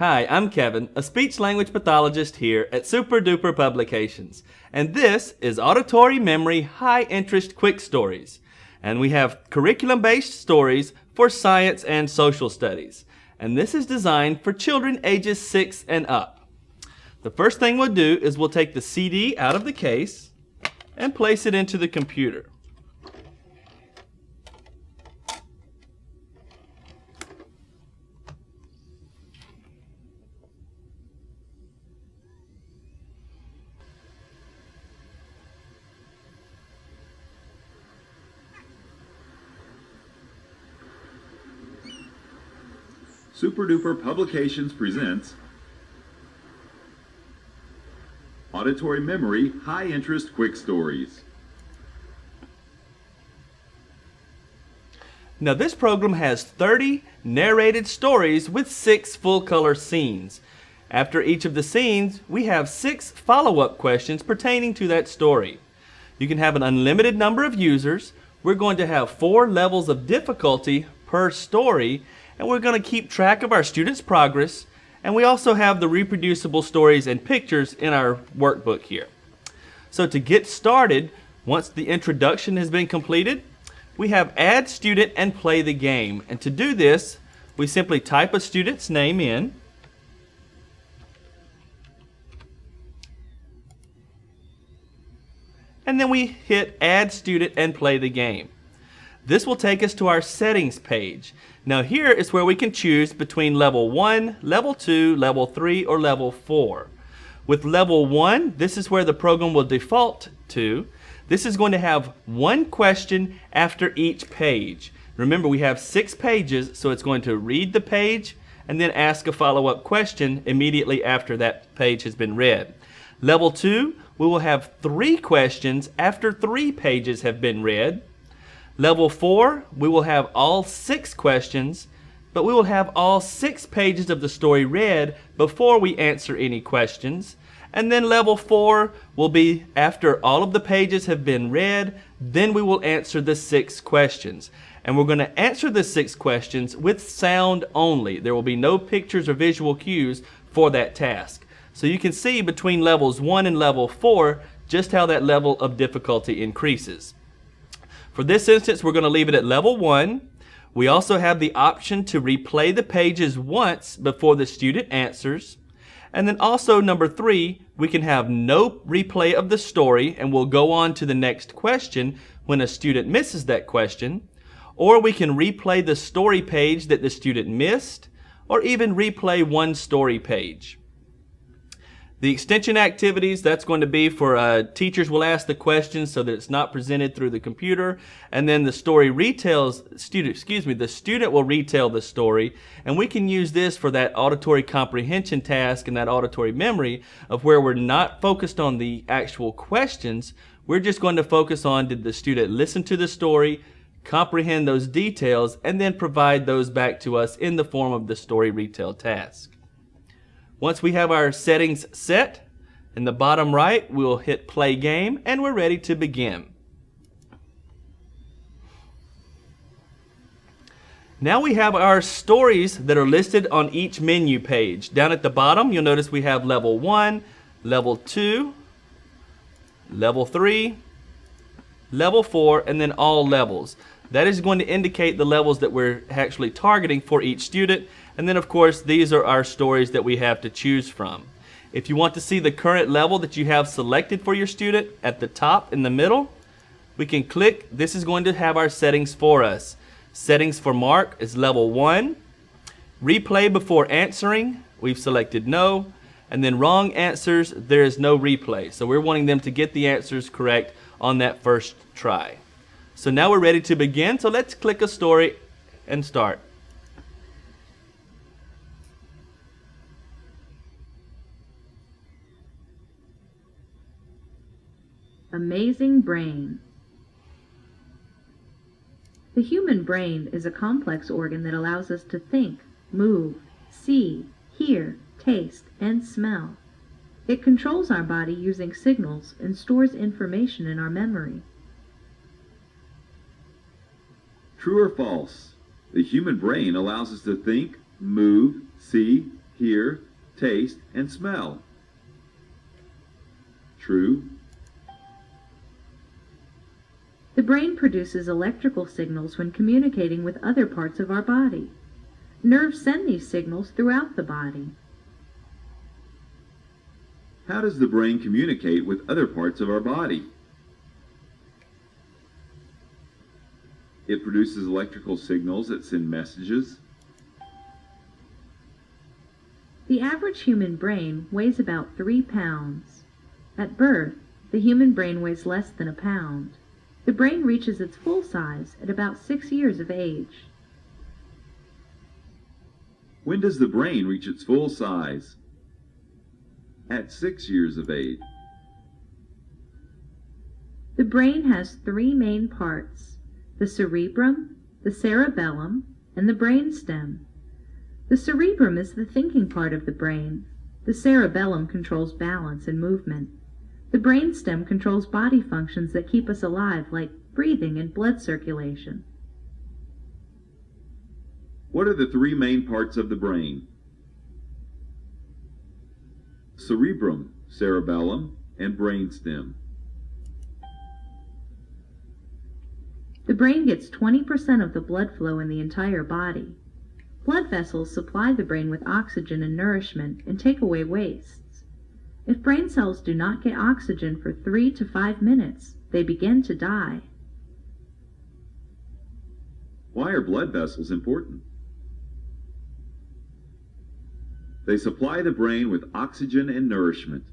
Hi, I'm Kevin, a speech-language pathologist here at Super Duper Publications, and this is Auditory Memory High-Interest Quick Stories. And we have curriculum-based stories for science and social studies. And this is designed for children ages 6 and up. The first thing we'll do is we'll take the CD out of the case and place it into the computer. Super Duper Publications presents Auditory Memory High-Interest Quick Stories. Now this program has 30 narrated stories with 6 full-color scenes. After each of the scenes, we have 6 follow-up questions pertaining to that story. You can have an unlimited number of users. We're going to have 4 levels of difficulty per story, and we're going to keep track of our students' progress, and we also have the reproducible stories and pictures in our workbook here. So to get started, once the introduction has been completed, we have add student and play the game. And to do this, we simply type a student's name in, and then we hit add student and play the game. This will take us to our settings page. Now here is where we can choose between level 1, level 2, level 3, or level 4. With level 1, this is where the program will default to. This is going to have 1 question after each page. Remember, we have 6 pages, so it's going to read the page and then ask a follow-up question immediately after that page has been read. Level 2, we will have 3 questions after 3 pages have been read. Level 4, we will have all 6 questions, but we will have all 6 pages of the story read before we answer any questions. And then level 4 will be after all of the pages have been read, then we will answer the 6 questions. And we're going to answer the 6 questions with sound only. There will be no pictures or visual cues for that task. So you can see between levels 1 and level 4 just how that level of difficulty increases. For this instance, we're going to leave it at level 1. We also have the option to replay the pages once before the student answers. And then also number 3, we can have no replay of the story and we'll go on to the next question when a student misses that question. Or we can replay the story page that the student missed, or even replay one story page. The extension activities, that's going to be for teachers will ask the questions so that it's not presented through the computer, and then the story the student will retell the story, and we can use this for that auditory comprehension task and that auditory memory of where we're not focused on the actual questions. We're just going to focus on, did the student listen to the story, comprehend those details, and then provide those back to us in the form of the story retell task. Once we have our settings set, in the bottom right, we'll hit play game and we're ready to begin. Now we have our stories that are listed on each menu page. Down at the bottom, you'll notice we have level 1, level 2, level 3, level 4, and then all levels. That is going to indicate the levels that we're actually targeting for each student. And then of course, these are our stories that we have to choose from. If you want to see the current level that you have selected for your student, at the top in the middle, we can click. This is going to have our settings for us. Settings for Mark is level 1. Replay before answering, we've selected no. And then wrong answers, there is no replay. So we're wanting them to get the answers correct on that first try. So now we're ready to begin. So let's click a story and start. Amazing Brain. The human brain is a complex organ that allows us to think, move, see, hear, taste, and smell. It controls our body using signals and stores information in our memory. True or false? The human brain allows us to think, move, see, hear, taste, and smell. True. The brain produces electrical signals when communicating with other parts of our body. Nerves send these signals throughout the body. How does the brain communicate with other parts of our body? It produces electrical signals that send messages. The average human brain weighs about 3 pounds. At birth, the human brain weighs less than a pound. The brain reaches its full size at about 6 years of age. When does the brain reach its full size? At 6 years of age. The brain has 3 main parts: the cerebrum, the cerebellum, and the brainstem. The cerebrum is the thinking part of the brain. The cerebellum controls balance and movement. The brainstem controls body functions that keep us alive, like breathing and blood circulation. What are the 3 main parts of the brain? Cerebrum, cerebellum, and brainstem. The brain gets 20% of the blood flow in the entire body. Blood vessels supply the brain with oxygen and nourishment and take away wastes. If brain cells do not get oxygen for 3 to 5 minutes, they begin to die. Why are blood vessels important? They supply the brain with oxygen and nourishment.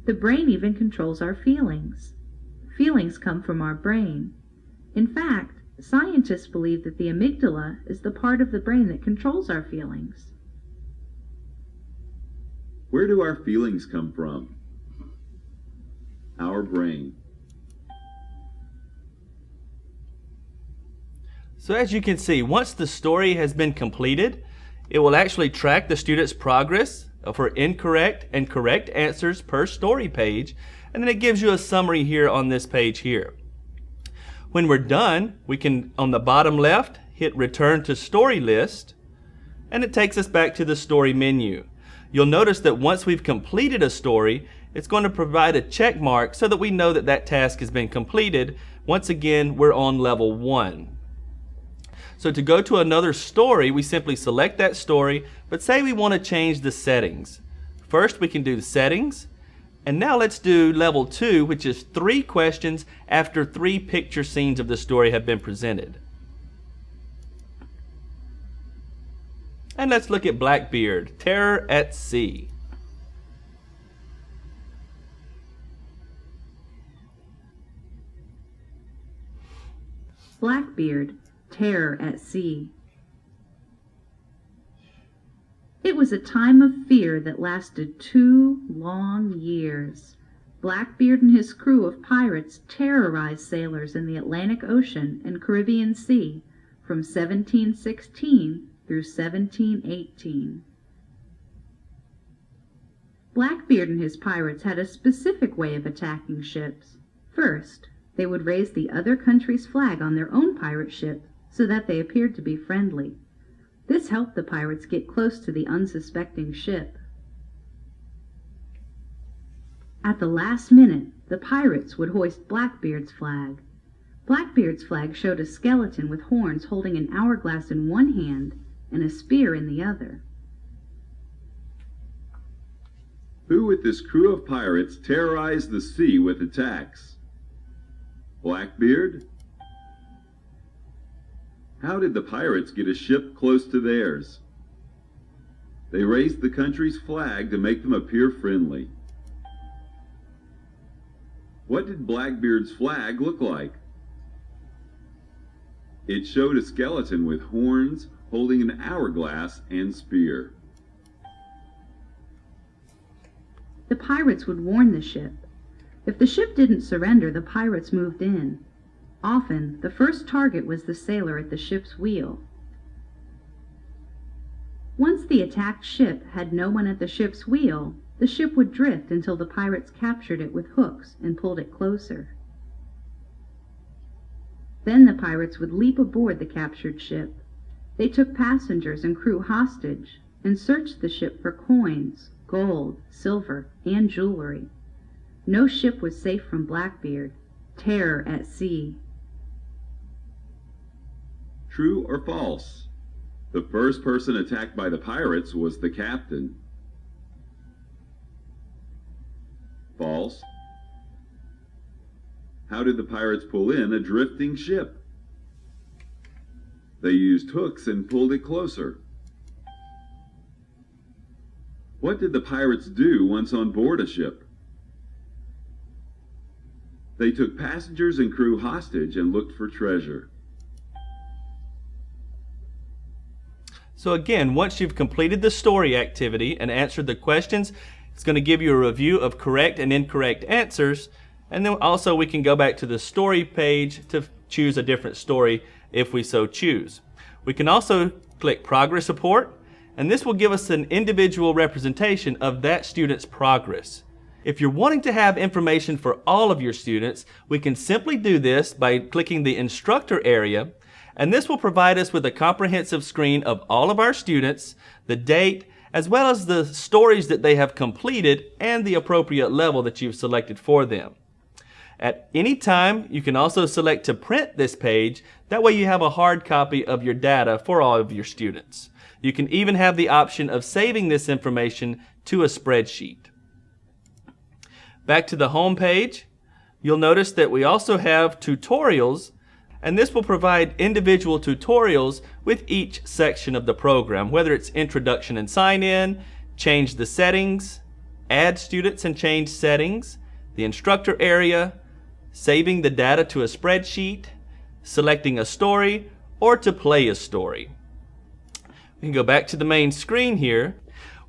The brain even controls our feelings. Feelings come from our brain. In fact, scientists believe that the amygdala is the part of the brain that controls our feelings. Where do our feelings come from? Our brain. So as you can see, once the story has been completed, it will actually track the student's progress for incorrect and correct answers per story page, and then it gives you a summary here on this page here. When we're done, we can, on the bottom left, hit Return to Story List, and it takes us back to the story menu. You'll notice that once we've completed a story, it's going to provide a check mark so that we know that that task has been completed. Once again, we're on level 1. So to go to another story, we simply select that story, but say we want to change the settings. First, we can do the settings, and now let's do level 2, which is 3 questions after 3 picture scenes of the story have been presented. And let's look at Blackbeard, Terror at Sea. Blackbeard, Terror at Sea. It was a time of fear that lasted 2 long years. Blackbeard and his crew of pirates terrorized sailors in the Atlantic Ocean and Caribbean Sea from 1716 through 1718. Blackbeard and his pirates had a specific way of attacking ships. First, they would raise the other country's flag on their own pirate ship so that they appeared to be friendly. This helped the pirates get close to the unsuspecting ship. At the last minute, the pirates would hoist Blackbeard's flag. Blackbeard's flag showed a skeleton with horns holding an hourglass in one hand and a spear in the other. Who with this crew of pirates terrorized the sea with attacks? Blackbeard? How did the pirates get a ship close to theirs? They raised the country's flag to make them appear friendly. What did Blackbeard's flag look like? It showed a skeleton with horns holding an hourglass and spear. The pirates would warn the ship. If the ship didn't surrender, the pirates moved in. Often, the first target was the sailor at the ship's wheel. Once the attacked ship had no one at the ship's wheel, the ship would drift until the pirates captured it with hooks and pulled it closer. Then the pirates would leap aboard the captured ship. They took passengers and crew hostage and searched the ship for coins, gold, silver, and jewelry. No ship was safe from Blackbeard. Terror at sea. True or false? The first person attacked by the pirates was the captain. False. How did the pirates pull in a drifting ship? They used hooks and pulled it closer. What did the pirates do once on board a ship? They took passengers and crew hostage and looked for treasure. So again, once you've completed the story activity and answered the questions, it's going to give you a review of correct and incorrect answers. And then also we can go back to the story page to choose a different story if we so choose. We can also click Progress Report, and this will give us an individual representation of that student's progress. If you're wanting to have information for all of your students, we can simply do this by clicking the Instructor area, and this will provide us with a comprehensive screen of all of our students, the date, as well as the stories that they have completed and the appropriate level that you've selected for them. At any time, you can also select to print this page. That way you have a hard copy of your data for all of your students. You can even have the option of saving this information to a spreadsheet. Back to the home page, you'll notice that we also have tutorials, and this will provide individual tutorials with each section of the program, whether it's introduction and sign in, change the settings, add students and change settings, the instructor area, saving the data to a spreadsheet, selecting a story, or to play a story. We can go back to the main screen here.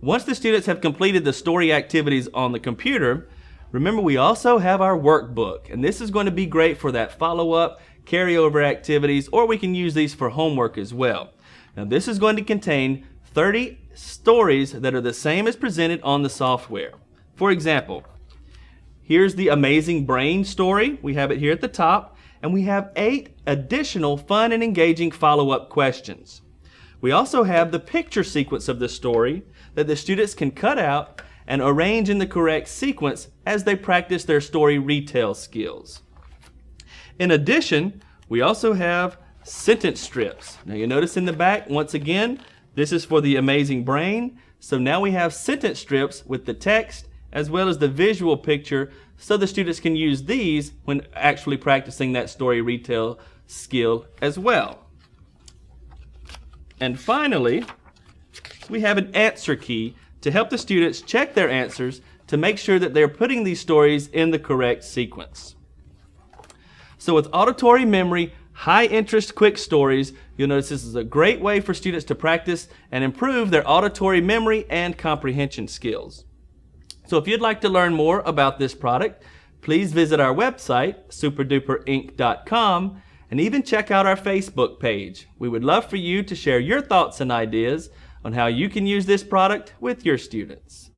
Once the students have completed the story activities on the computer, remember we also have our workbook, and this is going to be great for that follow-up, carryover activities, or we can use these for homework as well. Now this is going to contain 30 stories that are the same as presented on the software. For example, here's the Amazing Brain story. We have it here at the top, and we have 8 additional fun and engaging follow-up questions. We also have the picture sequence of the story that the students can cut out and arrange in the correct sequence as they practice their story retell skills. In addition, we also have sentence strips. Now you notice in the back, once again, this is for the Amazing Brain. So now we have sentence strips with the text as well as the visual picture, so the students can use these when actually practicing that story retell skill as well. And finally, we have an answer key to help the students check their answers to make sure that they're putting these stories in the correct sequence. So with auditory memory, high interest quick stories, you'll notice this is a great way for students to practice and improve their auditory memory and comprehension skills. So if you'd like to learn more about this product, please visit our website, superduperinc.com, and even check out our Facebook page. We would love for you to share your thoughts and ideas on how you can use this product with your students.